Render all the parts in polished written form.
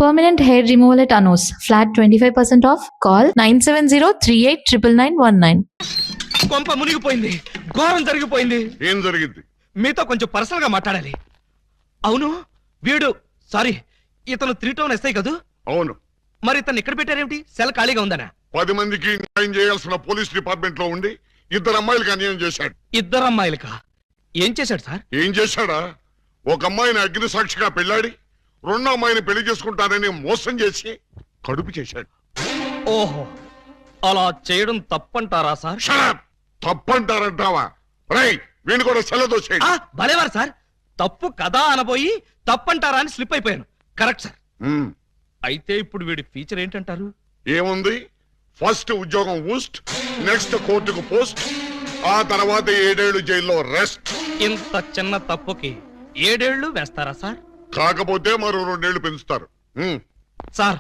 Permanent hair removal at Anos. Flat 25% off. Call 970-389919. కొంప మునిగిపోయింది, ఘోరం జరిగిపోయింది. ఏం జరిగింది? మీతో కొంచెం పర్సనల్ గా మాట్లాడాలి. అవును, వీడు సారీ ఇతను 3 టౌన్ ఎస్ఐ కదూ? అవును. మరి ఇతను ఇక్కడ పెట్టారేమిటి? సెల్ ఖాళీగా ఉందనా? 10 మందికి న్యాయం చేయాల్సిన పోలీస్ డిపార్ట్మెంట్ లో ఉండి 2 అమ్మాయిలకు అన్యాయం చేశాడు. 2 అమ్మాయిలకా? ఏం చేశాడు సార్? ఏం చేశాడా? ఒక అమ్మాయిని అగ్ని సాక్షిగా పెళ్ళాడి 2 అమ్మాయిని పెళ్లి చేసుకుంటానని మోసం చేసి కడుపు చేశాడు. ఓహో, అలా చేయడం తప్పంటారా సార్? తప్పంటారంటావా? రేయ్, వీణు కూడా సెలదో చేయండి. భలేవారు సార్, తప్పు కదా అనబోయి తప్పంటారా అని స్లిప్ అయిపోయాను. Correct sir. అయితే ఇప్పుడు వీడి ఫీచర్ ఏంటంటారు? ఏముంది, ఫస్ట్ ఉద్యోగం ఊస్ట్, నెక్స్ట్ కోర్టుకు పోస్ట్, ఆ తర్వాత 7 ఏళ్లు జైల్లో రెస్ట్. ఇంత చిన్న తప్పుకి 7 ఏళ్లు వేస్తారా సార్? కాకపోతే మరో 2 ఏళ్లు పెంచుతారు. సార్,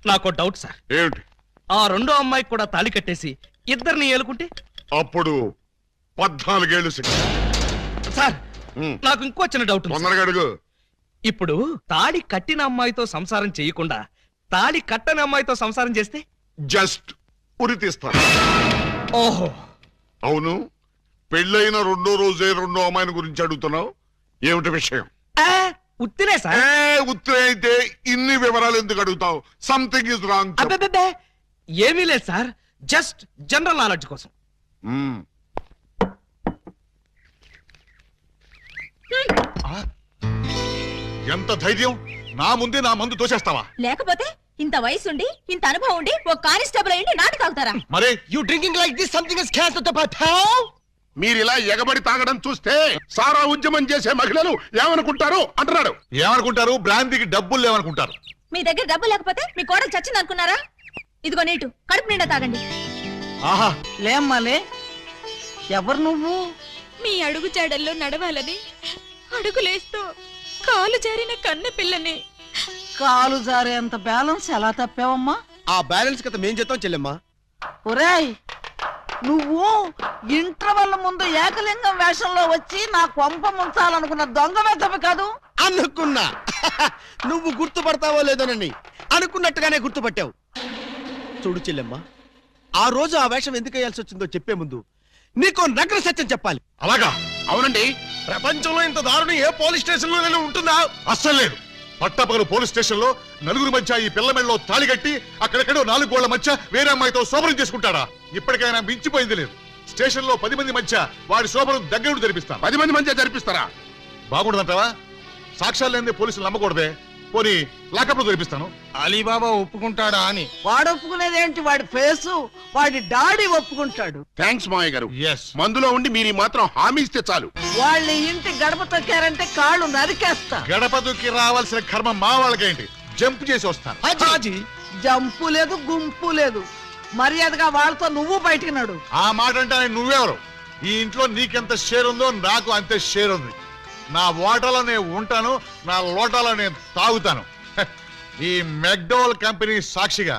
నాకు డౌట్ సార్. ఏమిటి? ఆ 2వ అమ్మాయికి కూడా తాళి కట్టేసి 2ని ఏలుకుంటే అప్పుడు 14 ఏళ్లు శిక్ష. సార్, నాకు ఇంకో చిన్న డౌట్. తొందరగా అడుగు. ఇప్పుడు తాళి కట్టిన అమ్మాయితో సంసారం చేయకుండా తాళి కట్టని అమ్మాయితో సంసారం చేస్తే జస్ట్ ఉరి తీస్తారు. ఓహో, అవును. పెళ్ళైన 2వ రోజే 2వ అమ్మాయిని గురించి అడుగుతున్నావు, ఏమిటి విషయం? ఉత్తినే సార్. ఉత్తరే అయితే ఇన్ని వివరాలు ఎందుకు అడుగుతావు? Something is wrong. అబ్బే, ఏమీ లేదు సార్, జస్ట్ జనరల్ నాలెడ్జ్ కోసం. ఎంత ధైర్యం! నా ముందే నా మందు తోసేస్తావా? లేకపోతే ఇంత వయసుండి ఇంత అనుభవం ఉండి ఒక కానిస్టేబుల్ అయ్యి నాటకు అవుతారా? మరే you drinking like this something is cancer to మీరిలా ఎగబడి తాగడం చూస్తే సారా ఉద్యమం చేసే మహిళలు ఏమనుకుంటారు అంటున్నాడు. ఏమనుకుంటారు? బ్రాంతికి డబ్బులు లేవనుకుంటారు. మీ దగ్గర డబ్బు లేకపోతే మీ కోడలు చచ్చింది అనుకున్నారా? ఇదిగో నీటు కడుపు నిండా తాగండి. ఆహా, లేమ్మాలే. ఎవరు నువ్వు? మీ అడుగు జాడల్లో నడవాలని అడుగులేస్తూ కాలు జారిన కన్న పిల్లని. కాలు జారేంత బ్యాలెన్స్ ఎలా తప్పావమ్మా? ఆ బ్యాలెన్స్ కథ మేం చేద్దాం చెల్లెమ్మా. ఒరేయ్, నువ్వు ఇంటర్వెల్ ముందు ఏకలింగం వేషంలో వచ్చి నా కొంప ముంచాలనుకున్న దొంగ వెతవి కాదు? అనుకున్నా నువ్వు గుర్తుపడతావో లేదోనని. అనుకున్నట్టుగానే గుర్తుపట్టావు. చూడు చెల్లెమ్మా, ఆ రోజు ఆ వేషం ఎందుకు వేయాల్సి వచ్చిందో చెప్పే ముందు నీకు నగ్న సత్యం చెప్పాలి. అలాగా? అవునండి. ప్రపంచంలో ఇంత దారుణం ఏ పోలీస్ స్టేషన్ లో ఉంటుందా? అస్సలు లేదు. పట్టపగలు పోలీస్ స్టేషన్ లో నలుగురు మధ్య ఈ పిల్ల మెళ్ళలో తాళి కట్టి అక్కడెక్కడో 4 గోళ్ల మధ్య వేరే అమ్మాయితో శోభనం చేసుకుంటాడా? ఇప్పటికైనా మించిపోయింది లేదు. స్టేషన్ లో 10 మంది మధ్య వాడి శోభనం దగ్గర జరిపిస్తాను. 10 మంది మధ్య జరిపిస్తారా? బాగుండదంటావా? సాక్ష్యాలు లేని పోలీసులు నమ్మకూడదే. పోనీ లాకప్ లో జరిపిస్తాను. అలీబాబా ఒప్పుకుంటాడా అని. వాడు ఒప్పుకునేదేంటి? వాడి ఫేసు, వాడి డాడీ ఒప్పుకుంటాడు. థ్యాంక్స్ మావయ్య గారు. మందులో ఉండి మీరు మాత్రం హామీ ఇస్తే చాలు. వాళ్ళ ఇంటి గడప తొక్కారంటే కాళ్ళు నరికేస్తా. గడప దూకి రావాల్సిన కర్మ మా వాళ్ళకేంటి? జంప్ చేసి వస్తాను. జంపు లేదు, గుంపు లేదు. మర్యాదగా వాళ్ళతో నువ్వు బయటికి నడు. ఆ మాట అంటే నువ్వెవరు? ఈ ఇంట్లో నీకెంత షేర్ ఉందో నాకు అంతే షేర్ ఉంది. నా ఓటలో నేను ఉంటాను, నా లోటాలో నేను తాగుతాను. ఈ మెక్డోవల్ కంపెనీ సాక్షిగా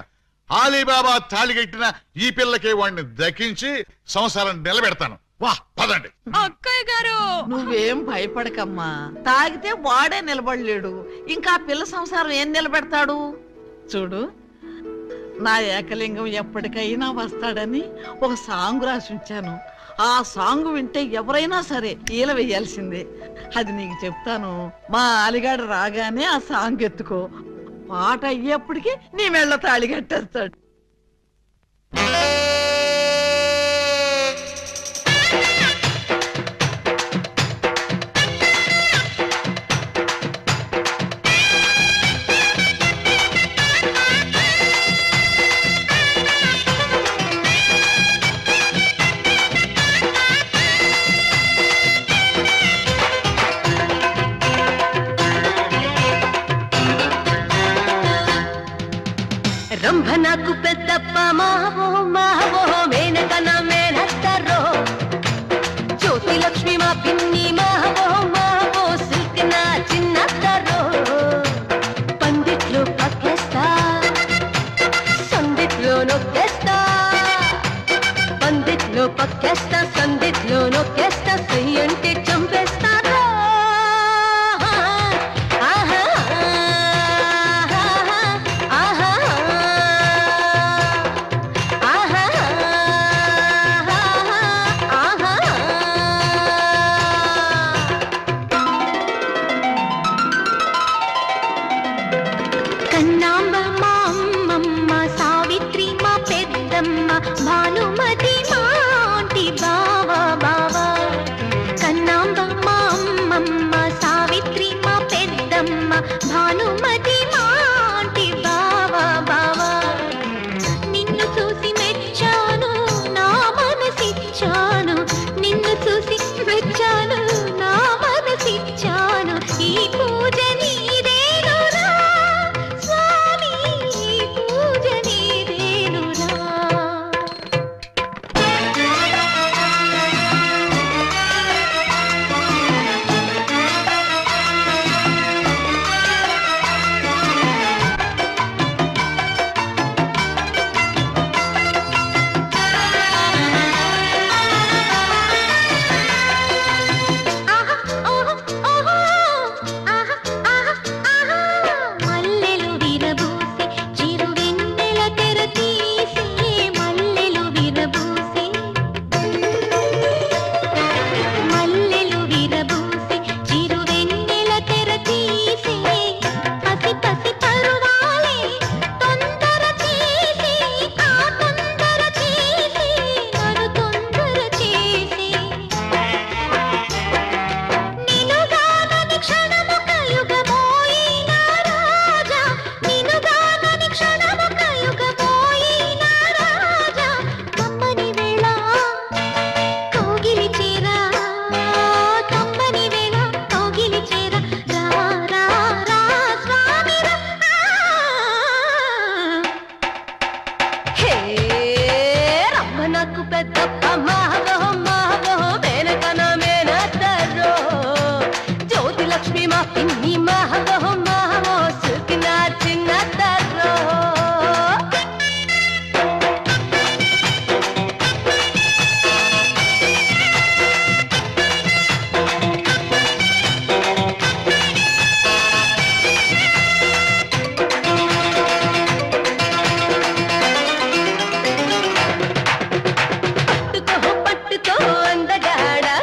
అలీబాబా తాళి కట్టిన ఈ పిల్లకి వాడిని దక్కించి సంసారం నిలబెడతాను. వా, పదండి. అక్కయ్య గారు, నువ్వేం భయపడకమ్మా. తాగితే వాడే నిలబడలేడు, ఇంకా పిల్ల సంసారం ఏం నిలబెడతాడు? చూడు, నా ఏకలింగం ఎప్పటికైనా వస్తాడని ఒక సాంగ్ రాసి ఉంచాను. ఆ సాంగ్ వింటే ఎవరైనా సరే ఈల వేయాల్సిందే. అది నీకు చెప్తాను. మా అలిగాడు రాగానే ఆ సాంగ్ ఎత్తుకో. పాట అయ్యేప్పటికి నీ మెళ్ళ తాళి కట్టేస్తాడు. రంభ నాకు పెద్దప్ప మావో మావో, మేనకన మేనత్తరో, జ్యోతి లక్ష్మి మా పిన్ని మావో మావో, సిల్క్ నా చిన్నత్తరో. పందిట్లో పక్కేస్తా, సందిట్లో నొక్కేస్తా, పందిట్లో పక్కేస్తా, సందిట్లో నొక్కేస్తా, సై అంటే చంపేస్తారా. ఆహా కన్నాంబ మా అమ్మమ్మ సావిత్రి మా పెద్దమ్మ భానుమతి మా ఆంటీ బావా బావా కన్నాంబ మా అమ్మమ్మ సావిత్రి మా పెద్దమ్మ భానుమతి మా ఆంటీ బావా బావా నిన్ను చూసి మెచ్చాను నా మనసిచ్చాను నిన్ను చూసి మెచ్చాను నా మనసిచ్చాను ఈ పూజ నీదేనురా స్వామి ఈ పూజ నీదేనురా మల్లెలు విరబూసే చిరువెన్నెల తెర తీసే మల్లెలు విరబూసే మల్లెలు విరబూసే చిరువెన్నెల తెర తీసే పసి పసి పరువాలే తొందర చేసి ఆ తొందర చేసి నన్ను తొందర చేసి నినుగానని క్షణముక యుగమోయిన రాజా నినుగానని క్షణముక యుగమోయిన రాజా కమ్మని వేళ కౌగిలి చేరా కమ్మని వేళ కౌగిలి చేరా రా రా రా స్వామి రా హే రమ్మ నాకు పెద్దప్ప మావో మావో మేనకన మేనత్తరో జ్యోతి లక్ష్మి మా పిన్ని మావో మావో సుకిన చిన్నత్తరో పట్టుకో పట్టుకో అందగాడా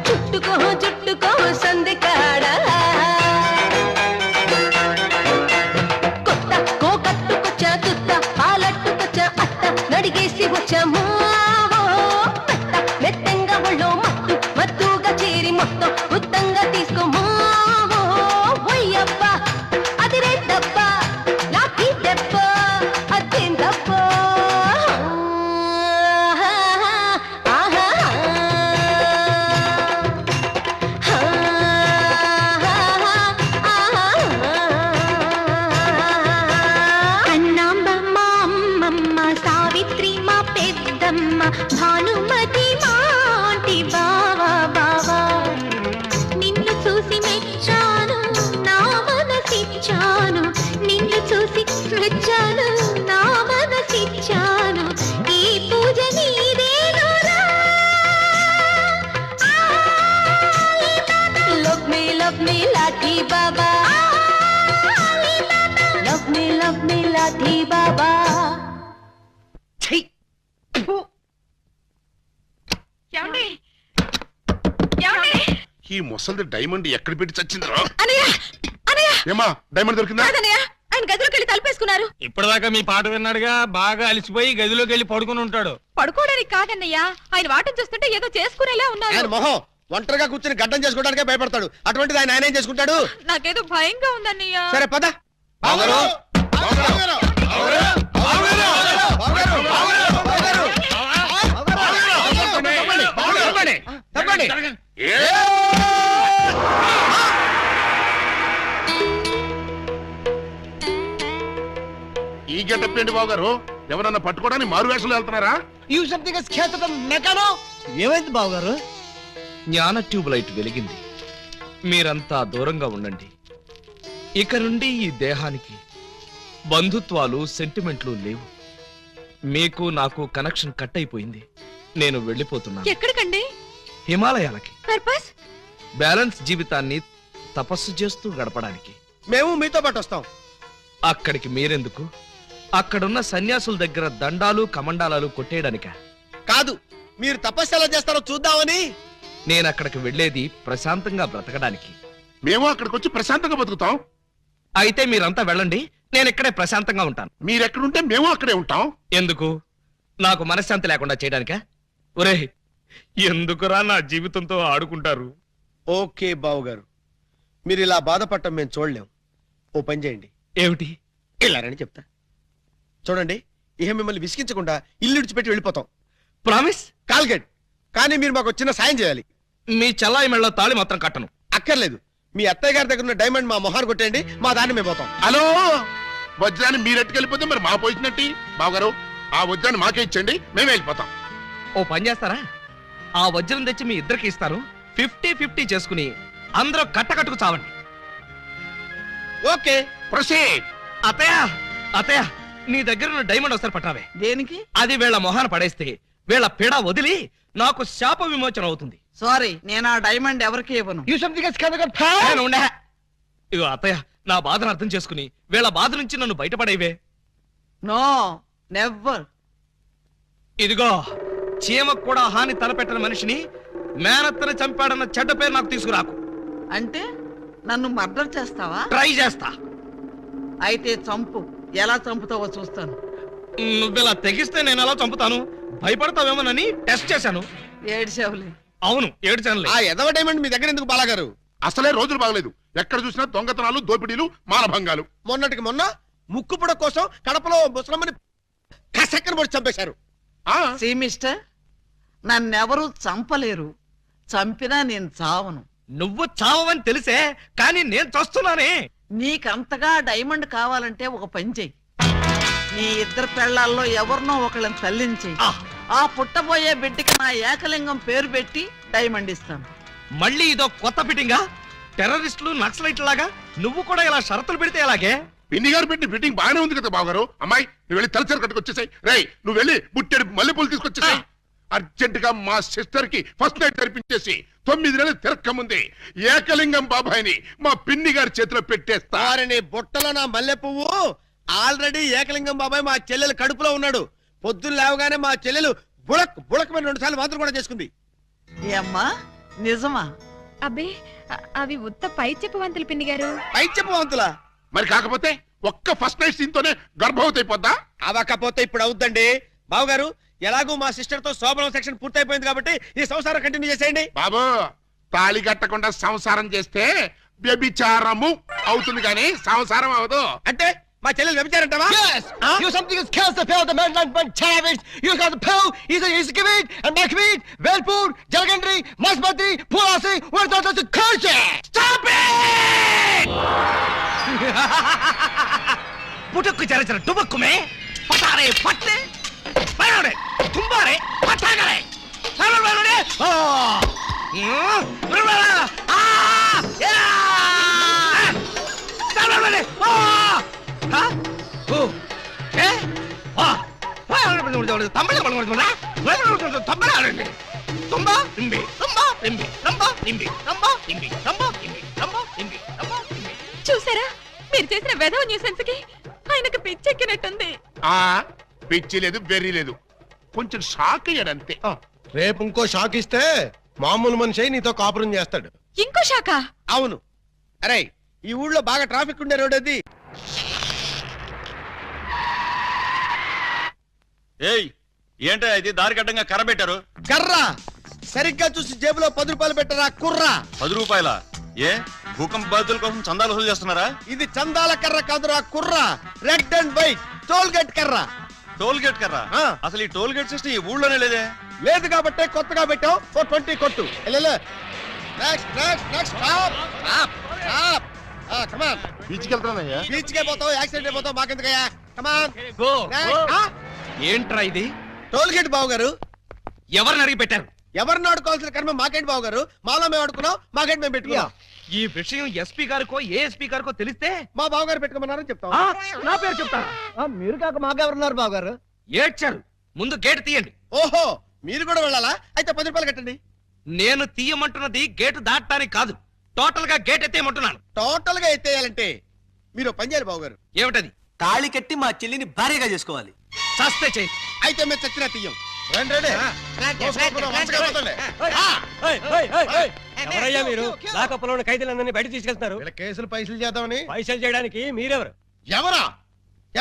చుట్టుకో చుట్టుకో సందికాడా కొత్త కోకట్టుకొచ్చా తుత్త పాలట్టుకొచ్చా అత్త నడిగేసి వచ్చా మావో మెత్త మెత్తంగా ఒళ్ళో మత్తు మత్తుగా చేరి మొత్తం ఉత్తంగా తీసుకో మావో ఒయ్యప్ప అది రేద్దప్ప నాకి దెబ్బ అదేం దప్ప కన్నాంబ మా అమ్మమ్మ సావిత్రి మా పెద్దమ్మ భానుమతి మా ఆంటీ బావా బావా నిన్ను చూసి మెచ్చాను నా మనసిచ్చాను నిన్ను చూసి మెచ్చాను నా మనసిచ్చాను ఈ పూజ నీదేనురా లవ్ మీ లాఠీ బాబా లవ్ మీ లాఠీ బాబా ఏమండి ఏమండి ఈ ముసలి డైమండ్ ఎక్కడ పెట్టి చచ్చిందిరా అనయ్య అనయ్య ఏమా డైమండ్ దొరికిందా కాదన్నయ్య ఆయన గదిలోకి వెళ్ళి తలుపేసుకున్నారు ఇప్పటిదాకా మీ పాట విన్నాడుగా బాగా అలిసిపోయి గదిలోకి వెళ్ళి పడుకుని ఉంటాడు. పడుకోవడానికి కాదన్నయ్య ఆయన వాటం చూస్తుంటే ఏదో చేసుకునేలా ఆయన ఉన్నారు మొహం ఒంటరిగా కూర్చొని గడ్డం చేసుకోవడానికే భయపడతాడు. అటువంటిది ఆయన ఏం చేసుకుంటాడు? నాకేదో భయంగా ఉందన్నయ్య సరే పద. బావగారు, బావగారు, బావగారు, బావగారు, బావగారు, బావగారు, తప్పండి, తప్పండి. ఈ గెటప్ ఏంటి బాబు గారు? ఎవరన్నా పట్టుకోవడానికి మారు వేషాలు వెళ్తున్నారా? ఏమైంది బావగారు? జ్ఞాన ట్యూబ్ లైట్ వెలిగింది. మీరంతా దూరంగా ఉండండి. ఇక నుండి ఈ దేహానికి బంధుత్వాలు సెంటిమెంట్లు లేవు. మీకు నాకు కనెక్షన్ కట్ అయిపోయింది. నేను వెళ్ళిపోతున్నాను. ఎక్కడికండి? హిమాలయాలకి. పర్పస్? బ్యాలెన్స్ జీవితాన్ని తపస్సు చేస్తూ గడపడానికి. మేము మీతో పాటు వస్తాం. అక్కడికి మీరెందుకు? అక్కడున్న సన్యాసుల దగ్గర దండాలు కమండాలాలు కొట్టేయడానిక? కాదు, మీరు తపస్సు ఎలా చేస్తారో చూద్దామని. నేనక్కడికి వెళ్ళేది ప్రశాంతంగా బ్రతకడానికి. మేము అక్కడికి వచ్చి ప్రశాంతంగా బతుకుతాం. అయితే మీరంతా వెళ్ళండి, నేను ఇక్కడే ప్రశాంతంగా ఉంటాను. మీరెక్కడుంటే మేము అక్కడే ఉంటాం. ఎందుకు? నాకు మనశ్శాంతి లేకుండా చేయడానికా? ఒరే, ఎందుకురా నా జీవితంతో ఆడుకుంటారు? ఓకే బావగారు, మీరు ఇలా బాధపడటం మేము చూడలేం. ఓ పని చేయండి, ఏమిటి? వెళ్ళారని చెప్తా. చూడండి, ఇహ మిమ్మల్ని విసిగించకుండా ఇల్లు విడిచిపెట్టి వెళ్ళిపోతాం. ప్రామిస్? కాల్గెట్. కానీ మీరు మాకు చిన్న సాయం చేయాలి. మీ చెల్లాయి మెళ్ళ తాళి మాత్రం కట్టను. అక్కర్లేదు, మీ అత్తయ్య గారి దగ్గర ఉన్న డైమండ్ మా మొహాన్ని కొట్టేయండి, మా దాన్ని మేము పోతాం. హలో, వజ్రాన్ని మీరెట్టుకెళ్ళిపోతే మరి మా పోయినట్టి. బావగారు, ఆ వజ్రాన్ని మాకే ఇచ్చండి, మేమే వెళ్ళిపోతాం. ఓ పని చేస్తారా? ఆ వజ్రం తెచ్చి మీ ఇద్దరికి ఇస్తారు, 50-50 చేసుకుని అందరూ కట్టకట్టుకు చావండి. Okay, proceed. అత్తయ్య, అత్తయ్య, నీ దగ్గర ఉన్న డైమండ్ ఒకసారి పట్టావే. దేనికి? అది వీళ్ళ మొహాన పడేస్తే వీళ్ళ పిడ వదిలి నాకు శాప విమోచన అవుతుంది. సారీ, నేను ఆ డైమండ్ ఎవరికి ఇవ్వను. నేను ఉండే. ఇగో అత్తయ్య, నా బాధను అర్థం చేసుకుని వీళ్ళ బాధ నుంచి నన్ను బయటపడేవే. No, never. ఇదిగో, చీమకు కూడా హాని తలపెట్టిన మనిషిని మేనత్తని చంపాడన్న చెడ్డ పేరు నాకు తీసుకురాకు. అంటే నన్ను మర్డర్ చేస్తావా? ట్రై చేస్తా. అయితే చంపు. ఎలా చంపుతావో చూస్తాను. నువ్విలా తెగిస్తే నేను ఎలా చంపుతాను? భయపడతావేమోనని టెస్ట్ చేశాను. ఏడ్చావులే. అవును, ఏడ్చానులే. ఆ ఎదవ డైమండ్ మీ దగ్గర ఎందుకు బాలాగారు? అసలే రోజులు బాగలేదు. ఎక్కడ చూసినా దొంగతనాలు, దోపిడీలు, మానభంగాలు. మొన్నటికి మొన్న ముక్కుపుడ కోసం కడపలో ముసలమ్మని కసక్కన పొడి చంపేశారు. ఆ సీ మిస్టర్, నన్నెవరూ చంపలేరు. చంపినా నేను చావను. నువ్వు చావని తెలిసే, కానీ నేను చస్తున్నానే. నీకంతగా డైమండ్ కావాలంటే ఒక పని చెయ్యి. నీ ఇద్దరు పెళ్లాల్లో ఎవరినో ఒకళ్ళని తల్లించేయి. ఆ, ఆ పుట్టబోయే బిడ్డకి నా ఏకలింగం పేరు పెట్టి డైమండ్ ఇస్తాను. మళ్ళీ ఇదో కొత్త ఫిట్టింగా? టెర్రరిస్టులు, నక్సలైట్ లాగా నువ్వు కూడా ఇలా షరతులు పెడితే ఎలాగే? పిన్ని గారు పెట్టిన ఫిట్టింగ్ బాగానే ఉంది కదా బావగారు. అమ్మాయి, నువ్వు వెళ్ళి తలచరు కట్టుకొచ్చేసాయి. రేయ్, నువ్వు వెళ్ళి బుట్టెడు మల్లెపూలు తీసుకొచ్చేసాయి. అర్జెంట్ గా మా సిస్టర్ కి ఫస్ట్ నైట్ తెరిపించేసి 9 నెలలు తిరక్క ముందే ఏకలింగం బాబాయిని మా పిన్ని గారి చేతిలో పెట్టేస్తా. వారిని బుట్టలో నా మల్లె పువ్వు. ఆల్రెడీ ఏకలింగం బాబాయ్ మా చెల్లెలు కడుపులో ఉన్నాడు. పొద్దున్న లేవగానే మా చెల్లెలు బుడక్ బుడక్ మీద 2 సార్లు మాత్రం కూడా చేసుకుంది. ఏమ్మా, నిజమా? అబ్బే, అవి ఉత్త పై చెప్పవంతులు పిన్ని గారు. పై చెప్పవంతులా? మరి కాకపోతే ఒక్క ఫస్ట్ నైట్ సీన్ తోనే గర్భవతి అయిపోద్దా? అవకపోతే ఇప్పుడు అవుద్దండి. బావగారు, ఎలాగూ మా సిస్టర్ తో శోభనం సెక్షన్ పూర్తయిపోయింది కాబట్టి ఈ సంసారం కంటిన్యూ చేసేయండి. బాబు, తాళి కట్టకుండా సంసారం చేస్తే వ్యభిచారము అవుతుంది కానీ సంసారం అవదు. అంటే మా చెల్లెలు వ్యభిచారంటావా? You something is kills the pill, the man like one savage. You got the pill, he's a kibit, and Makbit, Velpur, Jalgandri, Masbati, Pulasi, where does the curse? Stop it! పుట్టుకు చరచర డుబక్కుమే పటారే పట్టే పయోడే తుంబారే పటాగరే సర్వబలనే ఆ బ్రబల ఆ యా సర్వబలనే ఆ హ ఓ ఏ ఆ తమిళ బలగొడుతుందా తమిళ ఆడండి తుంబా ఇంబి తుంబా ఇంబి తంబా ఇంబి తంబా ఇంబి తంబా ఇంబి తంబా ఇంబి తంబా ఇంబి. చూసారా, మీరు చేసిన వెధవ న్యూసెన్స్ కి ఆయనకు పిచ్చెక్కినట్టుంది. ఆ పిచ్చి లేదు, వెర్రి లేదు, కొంచెం షాక్ అయ్యాడంతే. రేపు ఇంకో షాక్ ఇస్తే మామూలు మనిషి నీతో కాపురం చేస్తాడు. ఇంకో శాఖ. అవును. అరే, ఈ ఊళ్ళో బాగా ట్రాఫిక్ ఉండే రోడ్ అది. ఏయ్, ఏంటో ఇది దారి కట్టంగా కర్ర పెట్టారు? కర్ర సరిగ్గా చూసి జేబులో 10 రూపాయలు పెట్టరా కుర్రా. 10 రూపాయల? ఏ భూకంప బాధితుల కోసం చందాలు వసూలు చేస్తున్నారా? ఇది చందాల కర్ర కాదురా కుర్రా, red and white toll gate కర్ర. టోల్ గేట్ కర్ర? ఆ. అసలు ఈ టోల్ గేట్ సిస్టమ్ ఈ ఊళ్ళోనే లేదే. లేదు కాబట్టి కొత్తగా పెట్టావు. 420 కొట్టు. Next next next stop stop stop. Come on. బీచ్కి వెళ్తానయ్యా. బీచ్ కే పోతావు, యాక్సిడెంట్ అయిపోతావు, మాకెందుకయ్యా. కమాన్. గో ఏంట్రా ఇది? టోల్ గేట్ బావు గారు. ఎవరిని అడిగి పెట్టారు? ఎవరిని ఆడుకోవాల్సిన కర్మ మాకేంటి బావు గారు. మాలో మేము ఆడుకున్నాం, మాకేంటి మేము పెట్టుకున్నాం. ఈ విషయం ఎస్పీ గారికో ఏఎస్పీ గారికో తెలిస్తే మా బావు గారు పెట్టుకోమన్నారని చెప్తాం. ఆ, నా పేరు చెప్తారా? మీరు కాక మాకెవరున్నారు బావ గారు? ఏడ్చారు. ముందు గేట్ తీయండి. ఓహో, మీరు కూడా వెళ్ళాలా? అయితే 10 రూపాయలు కట్టండి. నేను తీయమంటున్నది గేటు దాటడానికి కాదు, టోటల్ గా గేట్ ఎత్తేయమంటున్నాను. టోటల్ గా ఎత్తేయాలంటే మీరు ఓ పని చేయాలి బావు గారు. ఏమిటది? తాళి కట్టి మా చెల్లిని భార్యగా చేసుకోవాలి. చస్తే చెయ్యి. అయితే మేము చచ్చినా తీయం. రండి రండి ఎవరయ్యా మీరు లాకప్లో ఉన్న ఖైదీలందరినీ బయట తీసుకెళ్తున్నారు? వీళ్ళ కేసులు పైసలు చేద్దామని. పైసలు చేయడానికి మీరెవరు? ఎవరా?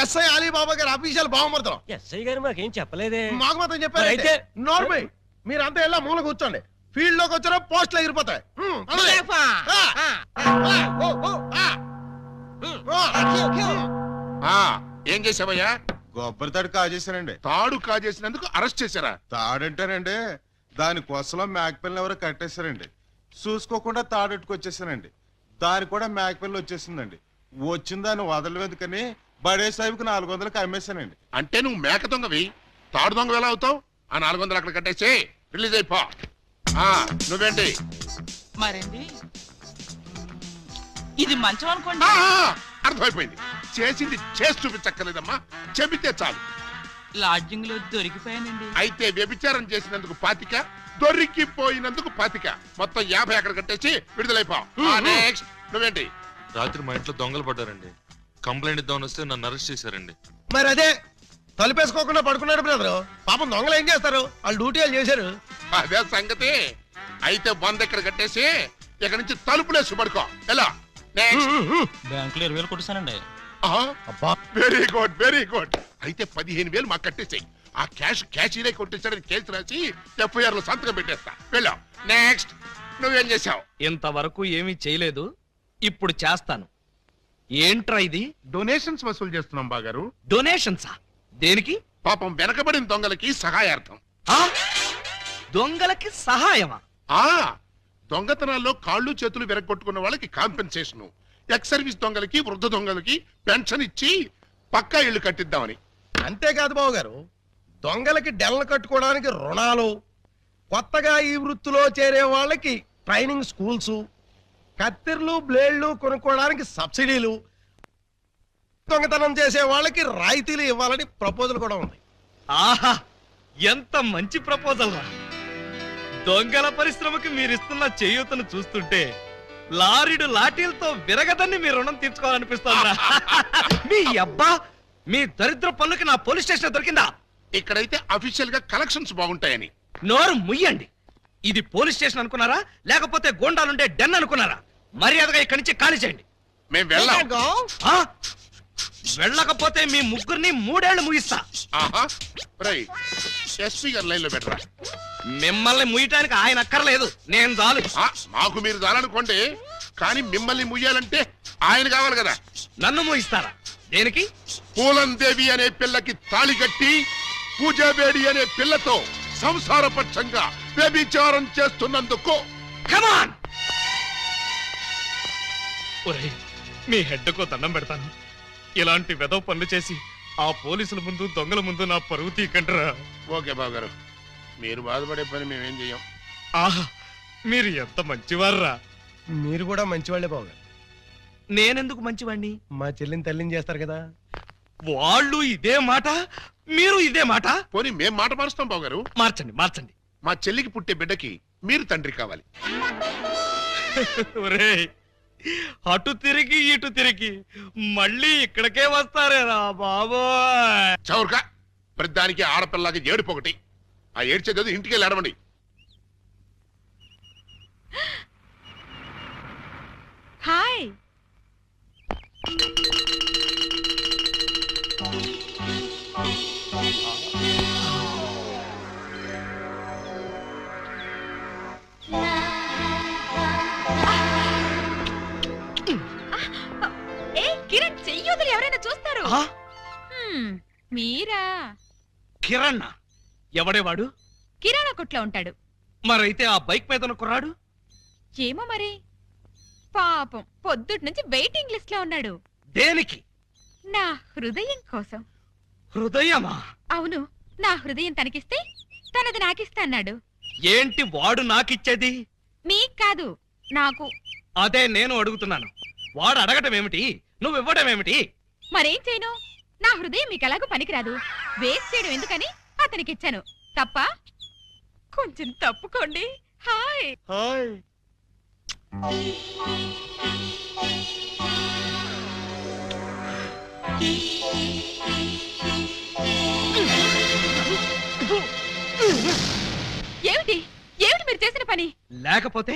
ఎస్ఐ అలీబాబా గారు అఫీషియల్ బావమర్దం. ఎస్ఐ గారు మాకేం చెప్పలేదే. మాకు మాత్రం చెప్పారు. అయితే నార్మల్ మీరంతా ఎలా మూల కూర్చోండి. ఫీల్డ్ లోకి వచ్చారో పోస్టులు ఎగిరిపోతాయి. ఏం చేసావయ్యా? కొబ్బరి తాడు కాజేశారండి. తాడు కాజేసినందుకు అరెస్ట్ చేశారా? తాడంటారండి, దాని కొసలో మేకపిల్లని ఎవరో కట్టేశారండి. చూసుకోకుండా తాడెట్టుకొచ్చేసానండి. దాని కూడా మేకపిల్ల వచ్చేసిందండి. వచ్చిన దాన్ని వదలవేదుకని బడే సాహిబ్కి 400కి అమ్మేశానండి. అంటే నువ్వు మేక దొంగవి, తాడు దొంగ ఎలా అవుతావు? ఆ 400 అక్కడ కట్టేసి రిలీజ్ అయిపో. నువ్వేంటి? మరేంటి ఇది మంచం అనుకోండి. అర్థమైపోయింది. చేసింది చేసి చూపించక్కర్లేదమ్మా, చెబితే చాలు. లాడ్జింగ్ లో దొరికిపోయానండి. అయితే వ్యభిచారం చేసినందుకు 25, దొరికిపోయినందుకు 25, మొత్తం 50 అక్కడ కట్టేసి విడుదలైపో. నెక్స్ట్ నువ్వేంటి? రాత్రి మా ఇంట్లో దొంగలు పడ్డారండి. కంప్లైంట్ ఇద్దామని వస్తే నన్ను అరెస్ట్ చేశారండి. మరి అదే తలుపేసుకోకుండా పడుకున్నాడు బ్రదరు. పాపం దొంగలు ఏం చేస్తారు? వాళ్ళు డ్యూటీ వాళ్ళు చేశారు. అదే సంగతి. అయితే 100 ఇక్కడ కట్టేసి ఇక్కడ నుంచి తలుపులేసి పడుకో. ఎలా? బ్యాంకులో 20,000 కొట్టానండి. Very good, very good. అయితే 15,000 మాకు కట్టేసాయి. ఆ క్యాషీనే కొట్టేసాడని కేసు రాసి FIR లో సంతకం పెట్టేస్తా. వెళ్ళావు. నెక్స్ట్ నువ్వేం చేసావు? ఇంతవరకు ఏమీ చేయలేదు, ఇప్పుడు చేస్తాను. ఏంట్రా ఇది? డొనేషన్స్ వసూలు చేస్తున్నాం బాగారు. డొనేషన్సా? దేనికి? పాపం వెనకబడిన దొంగలకి సహాయార్థం. దొంగలకి సహాయమా? దొంగతనాల్లో కాళ్ళు చేతులు విరగొట్టుకున్న వాళ్ళకి కాంపెన్సేషన్, ఎక్స్ సర్వీస్ దొంగలకి, వృద్ధ దొంగలకి పెన్షన్ ఇచ్చి పక్కా ఇళ్లు కట్టిద్దామని. అంతేకాదు బాబు గారు, దొంగలకి డెల్లు కట్టుకోవడానికి రుణాలు, కొత్తగా ఈ వృత్తిలో చేరే వాళ్ళకి ట్రైనింగ్ స్కూల్స్, కత్తిర్లు బ్లేడ్లు కొనుక్కోవడానికి సబ్సిడీలు, దొంగతనం చేసే వాళ్ళకి రాయితీలు ఇవ్వాలని ప్రపోజల్ కూడా ఉంది. ఆహా, ఎంత మంచి ప్రపోజల్ రా! దొంగల పరిశ్రమకి మీరిస్తున్న చేయూతను చూస్తుంటే లారీడు లాఠీలతో విరగదని మీ రుణం తీర్చుకోవాలనిపిస్తోందా? మీ అబ్బా, మీ దరిద్ర పనులకి నా పోలీస్ స్టేషన్ దొరికిందా? ఇక్కడైతే అఫీషియల్ గా కలెక్షన్స్ బాగుంటాయని. నోరు ముయ్యండి. ఇది పోలీస్ స్టేషన్ అనుకున్నారా, లేకపోతే గోండాలుండే డెన్ అనుకున్నారా? మర్యాదగా ఇక్కడి నుంచి ఖాళీ చేయండి. మేము వెళ్ళాం. వెళ్ళకపోతే మీ ముగ్గురిని 3 ఏళ్లు ముగిస్తా. ఎస్పీ గారు లైన్ లో పెట్టరా. మిమ్మల్ని ముయ్యటానికి ఆయన అక్కర్లేదు, నేను చాలు. మాకు మీరు చాలనుకోండి, కానీ మిమ్మల్ని ముయ్యాలంటే ఆయన కావాలి కదా. నన్ను ముయిస్తారా? దేనికి? పూలందేవి అనే పిల్లకి తాళి కట్టి పూజాబేడి అనే పిల్లతో సంసారపక్షంగా వ్యభిచారం చేస్తున్నందుకు. కమాన్! ఒరేయ్, మీ హెడ్కో దండం పెడతాను. ఇలాంటి వెదవ పనులు చేసి ఆ పోలీసుల ముందు, దొంగల ముందు నా పరువు తీకంటరా. ఓకే బాబు గారు, మీరు బాధపడే పని మేమేం చెయ్యం. ఆహా, మీరు ఎంత మంచివార్రా. మీరు కూడా మంచివాళ్లే బాబు గారు. నేనెందుకు మంచివాణ్ణి? మా చెల్లిని తల్లిని చేస్తారు కదా. వాళ్ళు ఇదే మాట, మీరు ఇదే మాట. పోనీ మేం మాట మారుస్తాం బాబు గారు. మార్చండి, మార్చండి. మా చెల్లికి పుట్టే బిడ్డకి మీరు తండ్రి కావాలి. ఒరేయ్, అటు తిరిగి ఇటు తిరిగి మళ్ళీ ఇక్కడికే వస్తారేరా బాబోయ్. చౌర్గా ప్రతిదానికి ఆడపిల్లకి ఏడుపు ఒకటి. ఆ ఏడ్చేది ఇంటికి వెళ్ళి ఏడవండి. హాయ్. కిరణ్, చెయ్యొదులు, ఎవరైనా చూస్తారు. మీరా? కిరణ్ ఎవడేవాడు? కిరాణా కొట్లో ఉంటాడు. మరైతే ఆ బైక్ మీద కుర్రాడు? ఏమో మరి, పాపం పొద్దుటి నుంచి వెయిటింగ్ లిస్ట్ లో ఉన్నాడు. దేనికి? నా హృదయం కోసం. హృదయమా? అవును, నా హృదయం తనకిస్తే తనది నాకిస్తా అన్నాడు. ఏంటి వాడు నాకిచ్చేది? నీకు కాదు, నాకు. అదే నేను అడుగుతున్నాను. వాడు అడగటం ఏమిటి, నువ్వు ఇవ్వడం ఏమిటి? మరేం చేయను, నా హృదయం మీకు ఎలాగో పనికిరాదు, వేస్ట్ చేయడం ఎందుకని అతనికి ఇచ్చాను. తప్ప? కొంచెం తప్పుకోండి. Hi hi. లేకపోతే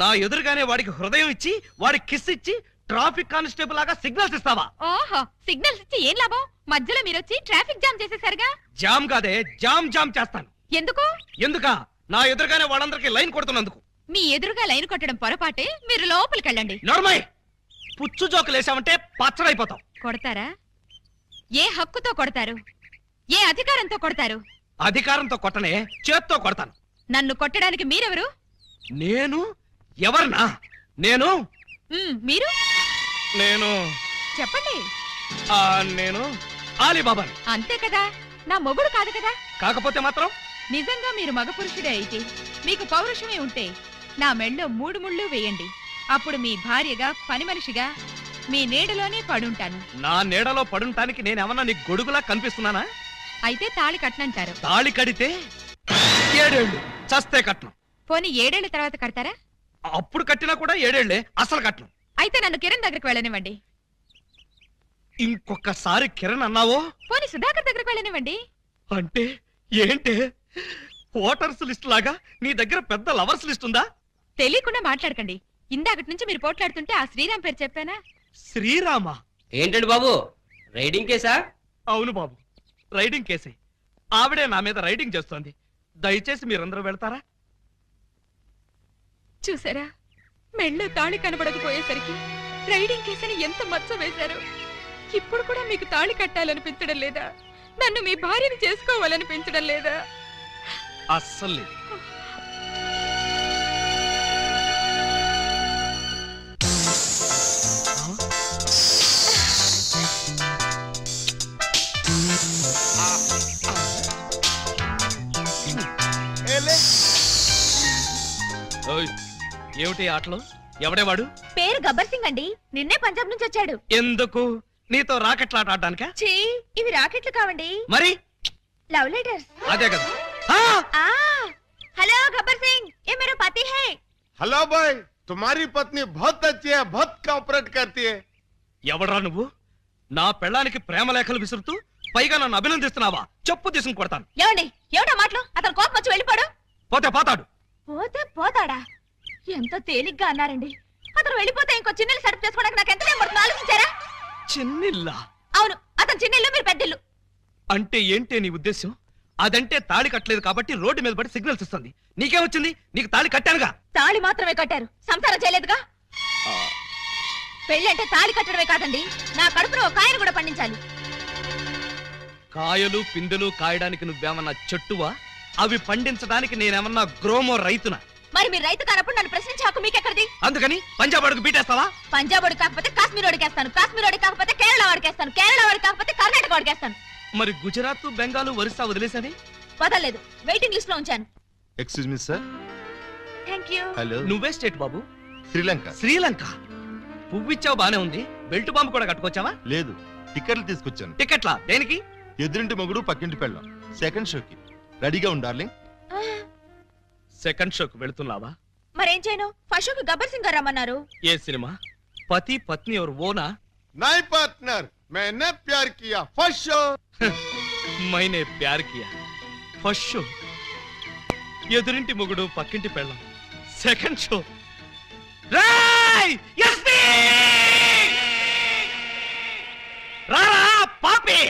నా ఎదురుగానే వాడికి హృదయం ఇచ్చి వాడికి కిస్ ఇచ్చి ట్రాఫిక్ కానిస్టేబుల్ లాగా సిగ్నల్స్ ఇస్తావా? ఓహో, సిగ్నల్స్ ఇచ్చి ఏం లాభం? మధ్యలో మీరొచ్చి ట్రాఫిక్ జామ్ చేసేసరిగా. జామ్ కాదే, జామ్ జామ్ చేస్తాను. ఎందుకు? ఎందుకా? నా ఎదురుగానే వాళ్ళందరికీ లైన్ కొడుతున్నందుకు. మీ ఎదురుగా లైన్ కొట్టడం పొరపాటే, మీరు లోపలికెళ్ళండి. నార్మల్ పుచ్చు జోకులు వేసామంటే పచ్చడైపోతాం. కొడతారా? ఏ హక్కుతో కొడతారు? ఏ అధికారంతో కొడతారు? అధికారంతో కొట్టనే, చేత్తో కొడతాను. నన్ను కొట్టడానికి మీరెవరు? నేను ఎవరినా? నేను మీరు నేను చెప్పండి. నేను ఆలీబాబాని. అంతే కదా, నా మొగుడు కాదు కదా. కాకపోతే మాత్రం నిజంగా మీరు మగ పురుషుడే అయితే, మీకు పౌరుషమే ఉంటే నా మెళ్ళో 3 ముళ్ళు వేయండి. అప్పుడు మీ భార్యగా, పని మనిషిగా మీ నీడలోనే పడుంటాను. నా నీడలో పడుంటానికి నేనేమన్నా నీకు గొడుగులా కనిపిస్తున్నానా? అయితే తాళి కట్టనంటారు. తాళి కడితే 7 ఏళ్ళు, చస్తే కట్నం. పోనీ 7 ఏళ్ల తర్వాత కడతారా? అప్పుడు కట్టినా కూడా 7 ఏళ్లే, అసలు కట్నం. అయితే నన్ను కిరణ్ దగ్గరికి వెళ్ళనివ్వండి. ఇంకొకసారి కిరణ్ అన్నావో, పోనీ సుధాకర్ దగ్గరికి వెళ్ళనివ్వండి. అంటే ఏంటే? ఓటర్స్ లిస్ట్ లాగా నీ దగ్గర పెద్ద లవర్స్ లిస్ట్ ఉందా? తెలియకుండా మాట్లాడకండి. ఇందాకటి నుంచి మీరు పోట్లాడుతుంటే ఆ శ్రీరామ్ పేరు చెప్పానా? శ్రీరామా? ఏంటండి బాబు, రైడింగ్ కేసా? అవును బాబు, రైడింగ్ కేసే. ఆవిడే నా మీద రైడింగ్ చేస్తోంది. దయచేసి మీరందరూ వెళ్తారా? చూసారా, మెళ్ళో తాళి కనబడకపోయేసరికి రైడింగ్ కేసని ఎంత మచ్చ వేశారు. ఇప్పుడు కూడా మీకు తాళి కట్టాలనిపించడం లేదా? నన్ను మీ భార్యని చేసుకోవాలనిపించడం లేదా? అస్సలు లేదు. ఓయ్, ఏమిటి ఆటలు? ఎవడేవాడు? పేరు గబ్బర్ సింగ్ అండి. నిన్నే పంజాబ్ నుంచి వచ్చాడు. ఎందుకు? నీతో రాకెట్లాట ఆడడానికా? ఛీ, ఇవి రాకెట్లు కావండి, మరి లవ్ లెటర్స్. అదే కదా. हेलो गब्बर सिंह, ये मेरा पति है। हेलो भाई, तुम्हारी पत्नी बहुत अच्छी है, बहुत कोऑपरेट करती है. ఎవడరా నువ్వు? నా పెళ్ళానికి ప్రేమ లేఖలు విసురుతూ పైగా నన్ను అభినందిస్తున్నావా? చెప్పు తీసుకుని కొడతాను. ఏమండి, ఏమిటా మాటలు? అతను కోపం వచ్చి వెళ్ళిపోడు. పోతే పోతాడు. పోతే పోతాడా? ఎంత తేలిగ్గా అన్నారండి. అతను వెళ్ళిపోతే ఇంకో చిన్నెల్లు సెటప్ చేసుకోవడానికి నాకు ఎంత టైం పడుతుందో ఆలోచించారా? చిన్నిల్లా? అవును, అతను చిన్నెల్లు, మీరు పెద్దిల్లు. అంటే ఏంటే నీ ఉద్దేశం? అదంటే తాళి కట్టలేదు కాబట్టి రోడ్డు మీద పడి సిగ్నల్స్ ఇస్తుంది. నీకేమొచ్చింది? నీకు తాళి కట్టానుగా. తాళి మాత్రమే కట్టారు, సంసారం చేయలేదుగా. పెళ్ళంటే తాళి కట్టడమే కాదండి, నా కడుపులో ఒక కాయను కూడా పండించాలి. కాయలు పిందెలు కాయడానికి నువ్వేమన్నా చెట్టువా? అవి పండించడానికి నేనేమన్నా గ్రోమో రైతునా? మరి మీరు రైతు కానప్పుడు నన్ను ప్రశ్నించే హక్కు మీకెక్కడిది? అందుకని పంజాబ్ అడుగు బీటేస్తావా? పంజాబ్ వాడు కాకపోతే కాశ్మీర్ వాడికేస్తాను, కాశ్మీర్ వాడి కాకపోతే కేరళ వాడికేస్తాను, కేరళ వాడి కాకపోతే కర్ణాటక వాడికేస్తాను. మరి గుజరాత్, బెంగాల్, ఒరిస్సా వదిలేసని? వదలలేదు, వెయిటింగ్ లిస్ట్ లో ఉంచాను. Excuse me sir. Thank you. Hello. నువ్వే స్టేట్ బాబు? శ్రీలంక. శ్రీలంక? పువ్విచ్చావు బానే ఉంది, బెల్ట్ బాంబు కూడా కట్టుకొచ్చావా? లేదు, టికెట్లు తీసుకొచ్చాను. టికెట్లా? దేనికి? ఎదురింటి మొగుడు పక్కింటి పెళ్ళం, సెకండ్ షోకి. రెడీగా ఉండు డార్లింగ్. సెకండ్ షోకి వెళుతున్నావా? మరేం చేయను? ఫస్ట్ షోకి గబ్బర్ సింగ్ గారు రమ్మన్నారు. ఏ సినిమా? పతి పత్ని ఎవరు ఓనా? నై పార్ట్నర్, मैंने प्यार किया फर्स्ट शो. మైనే ప్యార్ కియా ఫస్ట్ షో. ఎదురింటి మొగుడు పక్కింటి పెళ్ళం, సెకండ్ షో. రాయ్ ఎస్పీ రారా పాపి.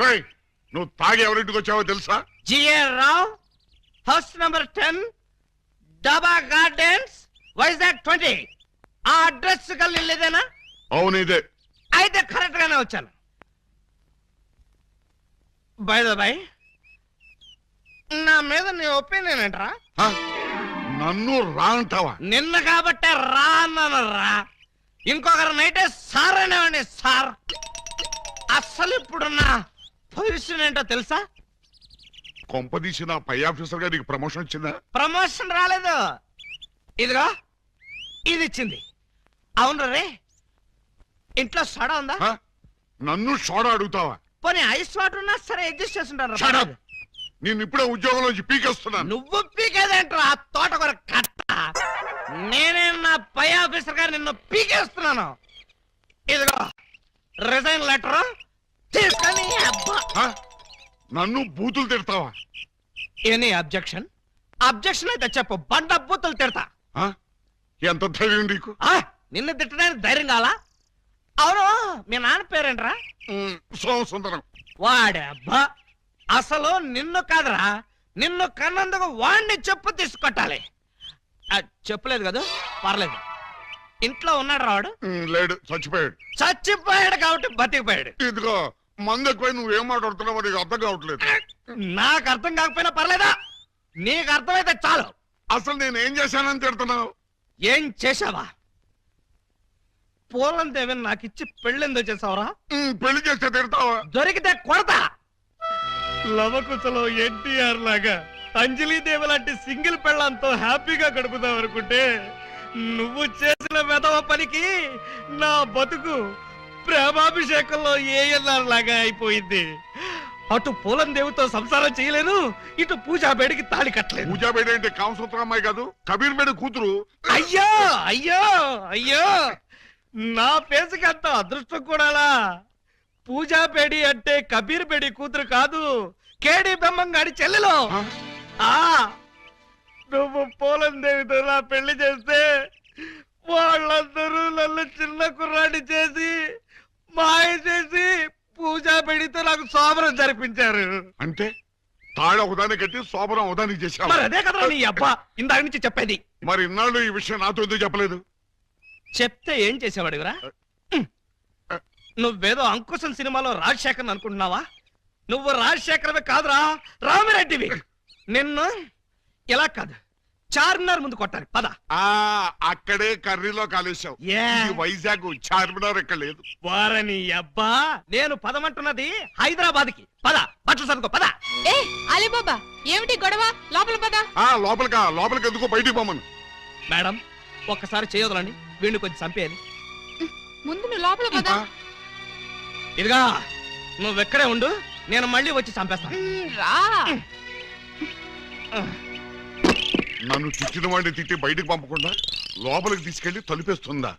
రేయ్, నువ్వు తాగి ఎవరింటికి వచ్చావో తెలుసా? G R Rao, house number 10, Daba gardens, Vizag 20. ఆ అడ్రస్ కలిదేనా? అవును ఇదే. అయితే కరెక్ట్ గానే వచ్చాను. బై ద బై, నా మీద నీ ఒపీనియన్ ఏంట్రా? హ? నన్ను రా అంటావా? నిన్న కాబట్టే రా అన్నాను రా. ఇంకొకరు నైటే సార్ అనేవాడిని సార్. అస్సలు ఇప్పుడున్న పొజిషన్ ఏంటో తెలుసా? కొంపదీసి నా పై ఆఫీసర్ గా నీకు ప్రమోషన్ వచ్చిందా? ప్రమోషన్ రాలేదు, ఇదిగో ఇది ఇచ్చింది. అవును రే, ఇంట్లో సోడా ఉందా? హ? నన్ను సోడా అడుగుతావా? పోనీ ఐస్ వాటర్ ఉన్నా సరే అడ్జస్ట్ చేస్తుంటాను. Shut up. నేను ఇప్పుడే ఉద్యోగంలోంచి పీకేస్తున్నాను. నువ్వు పీకేదేంట్రా తోటకూర కట్ట? నేనే నా పై ఆఫీసర్ గారు నిన్ను పీకేస్తున్నాను. ఇదిగో రిజైన్ లెటర్ తీసుకొని. హ? నన్ను బూతులు తిడతావా? Any objection? అబ్జెక్షన్ అయితే చెప్పు, బండ బూతులు తిడతా. ఆ? ఎంత ధైర్యం నీకు? నిన్ను తిట్టడానికి ధైర్యం కావాలా? అవును, మీ నాన్న పేరేంట్రా? సోమసుందరం. వాడే అబ్బా, అసలు నిన్ను కాదురా, నిన్ను కన్నందుకు వాడిని చెప్పు తీసుకొట్టాలి. చెప్పలేదు కదా, పర్లేదు. ఇంట్లో ఉన్నాడు రావాడు? లేడు, చచ్చిపోయాడు. చచ్చిపోయాడు కాబట్టి బతికిపోయాడు. ఇదిగో మందు ఎక్కువ, నువ్వేం మాట్లాడుతున్నావో నీకు అర్థం కావట్లేదు. నాకు అర్థం కాకపోయినా పర్లేదా, నీకు అర్థమైతే చాలు. అసలు నేను ఏం చేశానని తిడుతున్నావు? ఏం చేశావా? పూలం దేవిని నాకు ఇచ్చి పెళ్ళెందో చేసావరా? పెళ్లి చేస్తే తిడతావా? దొరికితే కొడతా. లవకుశలో ఎన్టీఆర్ లాగా అంజలీదేవి లాంటి సింగిల్ పెళ్ళంతో హ్యాపీగా గడుపుదాం అనుకుంటే నువ్వు చేసిన వెధవ పనికి నా బతుకు ప్రేమాభిషేకంలో ఏఎన్ఆర్ లాగా అయిపోయింది. అటు పూలం దేవితో సంసారం చేయలేను, ఇటు పూజాబేడికి తాళి కట్టలేదు. పూజాబేడి అంటే కామసూత్ర అమ్మాయి కాదు, కబీర్ బేడి కూతురు. అయ్యో అయ్యో అయ్యో, నా పేసుకి అంత అదృష్టం కూడాలా? పూజాబేడి అంటే కబీర్ బేడి కూతురు కాదు, కేడి బెమ్మంగాడి చెల్లెలు. నువ్వు పూలం దేవితో నా పెళ్లి చేస్తే వాళ్ళందరూ నన్ను చిన్న కుర్రాడి చేసి మాయ చేసి పూజాబేడితో నాకు శోభనం జరిపించారు. అంటే తాళ ఒకదాన్ని కట్టి శోభనం ఒకదానికి చేశావు. మరి అదే కదా నీ అబ్బా ఇందాక నుంచి చెప్పేది. మరి ఇన్నాళ్ళు ఈ విషయం నాతో ఎందుకు చెప్పలేదు? చెప్తే ఏం చేసేవాడివిరా? నువ్వేదో అంకుశం సినిమాలో రాజశేఖర్ అనుకుంటున్నావా? నువ్వు రాజశేఖరవే కాదురా, రామిరెడ్డివి. నిన్ను ఇలా కాదు, చార్మినార్ ముందు కొట్టాలి. పద. అక్కడే కర్రీలో కాలేశావు. వైజాగ్ చార్మినార్ ఎక్కడ లేదు. వారని అబ్బా, నేను పదమంటున్నది హైదరాబాద్ కి. పద, బట్టలు సర్దుకో. పద. ఏ అలీబాబా, ఏమిటి గొడవ? లోపల పద. లోపలికి ఎందుకో బయటికి పోమను. మేడం, ఒక్కసారి చేయొదలండి, వీడిని కొంచెం చంపేయాలి. ముందు నువ్వు లోపల పద. ఇదిగా నువ్వెక్కడే ఉండు, నేను మళ్ళీ వచ్చి చంపేస్తాను. రా. నన్ను తిట్టిన వాడిని తిట్టి బయటికి పంపకుండా లోపలికి తీసుకెళ్లి తలుపేస్తుందా?